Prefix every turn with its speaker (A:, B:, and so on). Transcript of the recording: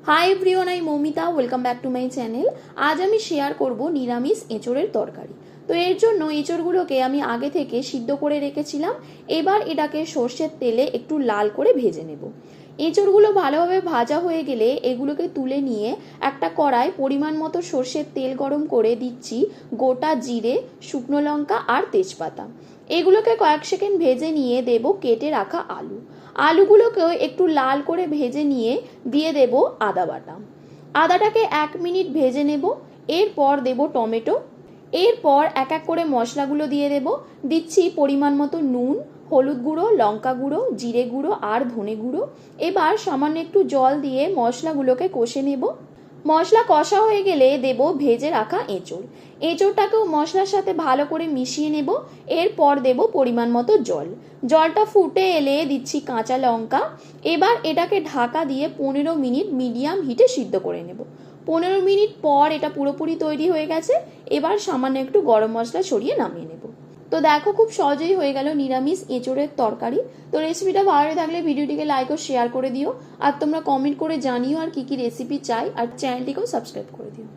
A: Hi everyone, I Moumita. Welcome back to my channel. আজ আমি share করব নিরামিষ এঁচোড়ের তরকারি। তো এর জন্য এঁচোড়গুলোকে আমি আগে থেকে সিদ্ধ করে রেখেছিলাম। এবার এটাকে সর্ষের তেলে একটু লাল করে ভেজে নেব। এঁচোড়গুলো ভালোভাবে ভাজা হয়ে গেলে এগুলোকে তুলে নিয়ে একটা কড়াই পরিমাণ মতো সর্ষের তেল গরম করে দিচ্ছি গোটা জিরে, শুকনো লঙ্কা আর তেজপাতা। এগুলোকে কয়েক সেকেন্ড ভেজে নিয়ে দেব কেটে রাখা আলু। আলুগুলোকেও একটু লাল করে ভেজে নিয়ে দিয়ে দেব আদা বাটা। আদাটাকে 1 মিনিট ভেজে নেব। এরপর দেব টমেটো। এরপর এক এক করে মশলাগুলো দিয়ে দেব। দিচ্ছি পরিমাণ মতো নুন, হলুদ গুঁড়ো, লঙ্কা গুঁড়ো, জিরে গুঁড়ো আর ধনে গুঁড়ো। এবার সামান্য একটু জল দিয়ে মশলাগুলোকে কষে নেব। মশলা কষা হয়ে গেলে দেব ভেজে রাখা এঁচোড়। এঁচোড়টাকেও মশলার সাথে ভালো করে মিশিয়ে নেব। এরপর দেব পরিমাণ মতো জল। জলটা ফুটে এলে দিচ্ছি কাঁচা লঙ্কা। এবার এটাকে ঢাকা দিয়ে 15 মিনিট মিডিয়াম হিটে সিদ্ধ করে নেব। 15 মিনিট পর এটা পুরোপুরি তৈরি হয়ে গেছে। এবার সামান্য একটু গরম মশলা ছড়িয়ে নামিয়ে নেব। তো দেখো, খুব সহজেই হয়ে গেল নিরামিষ এঁচোড়ের তরকারি। তো রেসিপিটা ভালো লাগলে ভিডিওটিকে লাইক ও শেয়ার করে দিও। আর তোমরা কমেন্ট করে জানিও আর কি কি রেসিপি চাই, আর চ্যানেলটিকেও সাবস্ক্রাইব করে দিও।